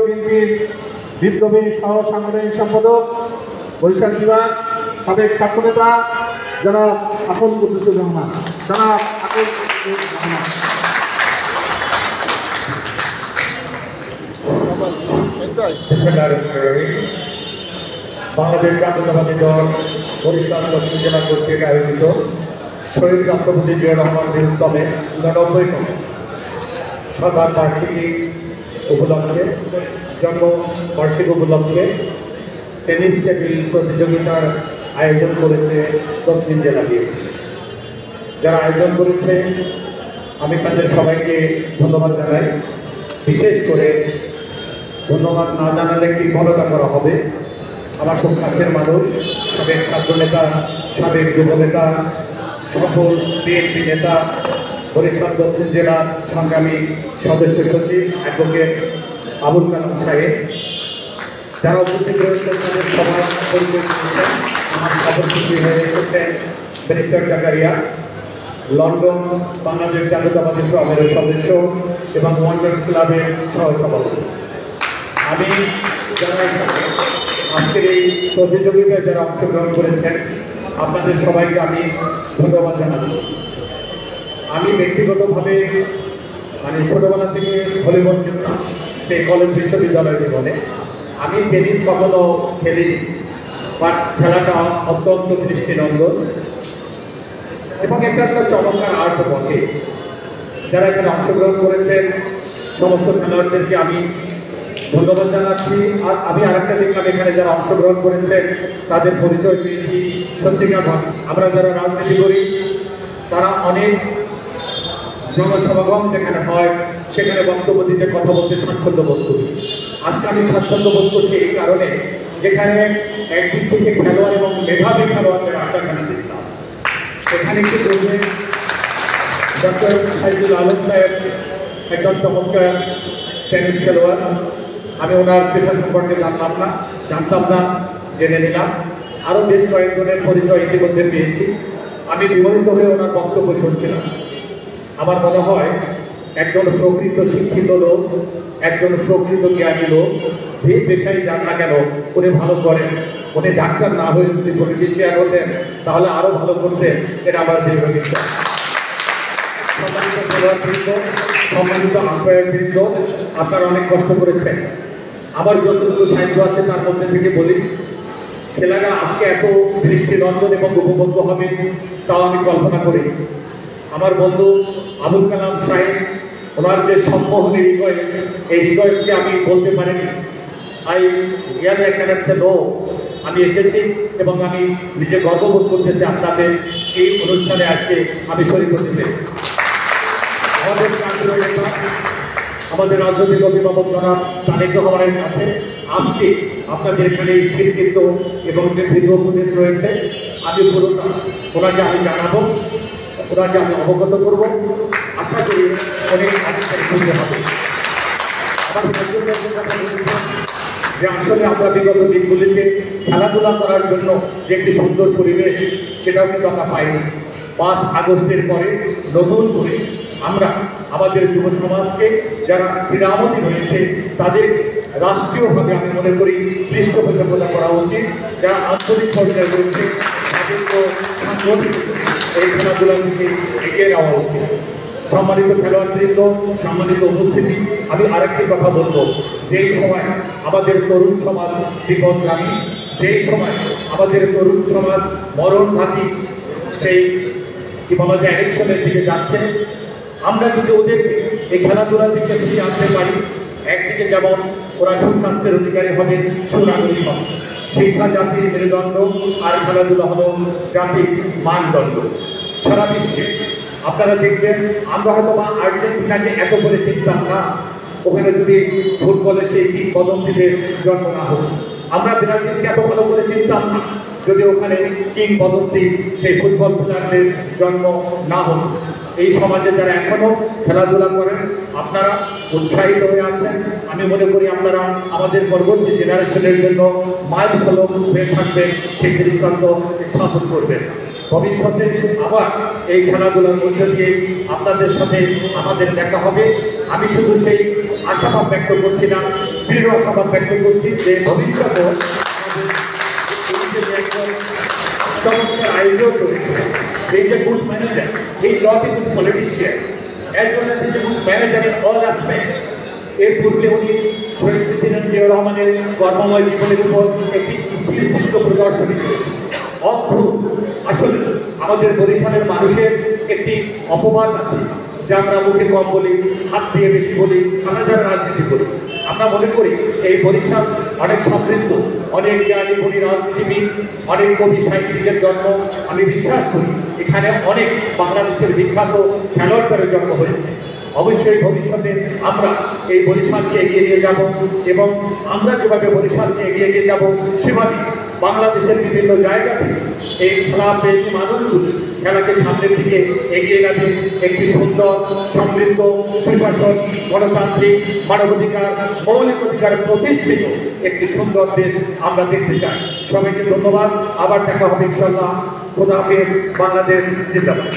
বিএনপির বিপ্লবী সহ সাংগঠনিক সম্পাদক বরিশাল বিভাগ সাবেক ছাত্রনেতা জনাব আকুল কুদ্দুসুর রহমান। বাংলাদেশ জাতীয়তাবাদী দল বরিশাল দক্ষিণ জেলা কর্তৃক আয়োজিত শহীদ রাষ্ট্রপতি জিয়া রহমানের উদ্যমে ৯৯তম সাধারণ বার্ষিকী উপলক্ষে জন্মবার্ষিকী উপলক্ষে টেনিস টেবিল প্রতিযোগিতার আয়োজন করেছে দক্ষিণ জেলা বিএনপি। যারা আয়োজন করেছে আমি তাদের সবাইকে ধন্যবাদ জানাই। বিশেষ করে ধন্যবাদ না জানালে কি মনতা করা হবে। আমার খুব কাছের মানুষ, সাবেক ছাত্রনেতা, সাবেক যুবনেতা, সফল বিএনপি নেতা, বরিশাল দক্ষিণ জেলার সংগ্রামী সদস্য সচিব অ্যাডভোকেট আবুল কালাম সাহেব, যারা উপস্থিত রয়েছেন তাদের সবার পরিচয় দিচ্ছেন। আমার সভাপতি হয়ে এসেছেন ব্যারিস্টার জাকারিয়া, লন্ডন বাংলাদেশ জাতীয়তাবাদী ফোরামের সদস্য এবং ওয়ান্ডার্স ক্লাবের সহসভাপতি। আমি যারা আজকের এই প্রতিযোগিতায় যারা অংশগ্রহণ করেছেন আপনাদের সবাইকে আমি ধন্যবাদ জানাচ্ছি। আমি ব্যক্তিগতভাবে ছোটবেলা থেকে ভলিবল খেলতাম সেই কলেজ বিশ্ববিদ্যালয় জীবনে। আমি টেনিস কখনো খেলিনি, বাট খেলাটা অত্যন্ত দৃষ্টিনন্দন এবং একটা চমৎকার আর্ট বটে। যারা এখানে অংশগ্রহণ করেছেন সমস্ত খেলোয়াড়দেরকে আমি ধন্যবাদ জানাচ্ছি। আর আমি আরেকটা দেখলাম এখানে যারা অংশগ্রহণ করেছেন তাদের পরিচয় পেয়েছি। সত্যিকার আমরা যারা রাজনীতি করি তারা অনেক জনসমাগম যেখানে হয় সেখানে বক্তব্য দিতে কথা বলতে স্বাচ্ছন্দ্য বোধ করি। আজকে আমি স্বাচ্ছন্দ্য বোধ করছি এই কারণে যেখানে একদিক থেকে খেলোয়াড় এবং মেধাবী খেলোয়াড়দের আড্ডাখানা দেখলাম। এখানে কি বলবেন ডক্টর সাইদুল আলম সাহেব একজন চমৎকার টেনিস খেলোয়াড়। আমি ওনার পেশা সম্পর্কে জানতাম না, জেনে নিলাম। আরও বেশ কয়েকজনের পরিচয় ইতিমধ্যে পেয়েছি। আমি বিমোহিত হয়ে ওনার বক্তব্য শুনছিলাম। আমার মনে হয় একজন প্রকৃত শিক্ষিত লোক, একজন প্রকৃত জ্ঞানী লোক যে পেশায় যান না কেন উনি ভালো করেন। উনি ডাক্তার না হয়ে যদি পলিটিশিয়ান হতেন তাহলে আরও ভালো করতেন, এটা আমার দৃঢ় বিশ্বাস। সম্মানিত খেলোয়াড়বৃন্দ, সম্মানিত আম্পায়ারবৃন্দ, আপনারা অনেক কষ্ট করেছেন। আমার যতটুকু সাহায্য আছে তার মধ্যে থেকে বলি, খেলাটা আজকে এত দৃষ্টিনন্দন এবং উপভোগ্য হবে তাও আমি কল্পনা করি। আমার বন্ধু আবুল কালাম সাহেব, ওনার যে সম্মোহনী হৃদয়, এই হৃদয়কে আমি বলতে পারিনি। আমি এসেছি এবং আমি নিজে গর্ববোধ করতেছি আপনাদের এই অনুষ্ঠানে আজকে আমি শরীর করতে পেরেছি। আমাদের কেন্দ্রীয় নেতা, আমাদের রাজনৈতিক অভিভাবক জনাব তারেক রহমানের কাছে আজকে আপনাদের এখানে স্থিরচিত্র এবং যে ভিডিও ফুটেজ রয়েছে আমি পুরোটা ওনাকে আমি জানাবো, ওনাকে আমি অবগত করবো। আশা করি অনেক খুঁজে হবে। যে আসলে আমরা বিগত দিনগুলিতে খেলাধুলা করার জন্য যে একটি সুন্দর পরিবেশ সেটাও কিন্তু আমরা পাইনি। 5 আগস্টের পরে নতুন করে আমরা আমাদের যুব সমাজকে যারা ক্রীড়ামোদী হয়েছে তাদের রাষ্ট্রীয়ভাবে আমি মনে করি পৃষ্ঠপোষকতা করা উচিত। যারা আন্তরিক পর্যায়ে রয়েছে তাদেরকে সাংগঠনিক এই খেলাধুলা থেকে এগিয়ে নেওয়া উচিত। সম্মানিত খেলোয়াড়বৃন্দ, সম্মানিত উপস্থিতি, আমি আরেকটি কথা বলবো। যেই সময় আমাদের তরুণ সমাজ বিপদগামী, যেই সময় আমাদের তরুণ সমাজ মরণঘাতী সেই কি বলা যায় অ্যাডিকশনের দিকে যাচ্ছে, আমরা যদি ওদেরকে এই খেলাধুলার দিকে যদি আনতে পারি, একদিকে যেমন ওরা সুস্বাস্থ্যের অধিকারী হবে, সুনাগরিক হবে। শিক্ষা জাতির মেরুদণ্ড আর খেলাধুলা হলো জাতির মানদণ্ড। সারা বিশ্বে আপনারা দেখবেন আমরা হয়তো বা আর্জেন্টিনাকে এত করে চিনতাম না ওখানে যদি ফুটবলে সেই কিংবদন্তিদের জন্ম না হতো। আমরা ব্রাজিলকে এত ভালো করে চিনতাম না যদি ওখানে কিংবদন্তি সেই ফুটবল প্লেয়ারদের জন্ম না হতো। এই সমাজে যারা এখনো খেলাধুলা করেন আপনারা উৎসাহিত হয়ে আছেন। আমি মনে করি আপনারা আমাদের পরবর্তী জেনারেশনের জন্য মাইল ফলক হয়ে থাকবেন, সেই দৃষ্টান্ত স্থাপন করবেন। ভবিষ্যতে আবার এই খেলাধুলার মধ্যে দিয়ে আপনাদের সাথে আমাদের দেখা হবে। আমি শুধু সেই আশাবাদ ব্যক্ত করছি না, দৃঢ় আশাবাদ ব্যক্ত করছি যে ভবিষ্যতেও চমৎকার আয়োজন করেছে। এই যে গুড ম্যানেজার, এই not a good politician, as well as a good manager in all aspects. এর পূর্বে উনি শহীদ প্রেসিডেন্ট জিয়াউর রহমানের কর্মময় জীবনের উপর একটি স্থির চিত্র প্রদর্শনী করেছে। অদ্ভুত, আসলে আমাদের বরিশালের মানুষের একটি অপবাদ আছে, যা আমরা মুখে কম বলি, হাত দিয়ে বেশি বলি, আমরা যারা রাজনীতি করি। আমরা মনে করি এই বরিশাল অনেক সমৃদ্ধ, অনেক জ্ঞানী গুণী রাজনীতিবিদ, অনেক কবি সাহিত্যিকের জন্ম। আমি বিশ্বাস করি এখানে অনেক বাংলাদেশের বিখ্যাত খেলোয়াড়দের জন্ম হয়েছে। অবশ্যই ভবিষ্যতে আমরা এই বরিশালকে এগিয়ে নিয়ে যাব, এবং আমরা যেভাবে বরিশালকে এগিয়ে নিয়ে যাব সেভাবে বাংলাদেশের বিভিন্ন জায়গা থেকে এই খেলাপ্রেমী মানুষগুলো খেলাকে সামনের দিকে এগিয়ে নেবে। একটি সুন্দর, সমৃদ্ধ, সুশাসন, গণতান্ত্রিক, মানবাধিকার, মৌলিক অধিকার প্রতিষ্ঠিত একটি সুন্দর দেশ আমরা দেখতে চাই। সবাইকে ধন্যবাদ। আবার দেখা হবে ইনশাআল্লাহ। খোদা হাফেজ। বাংলাদেশ জিন্দাবাদ।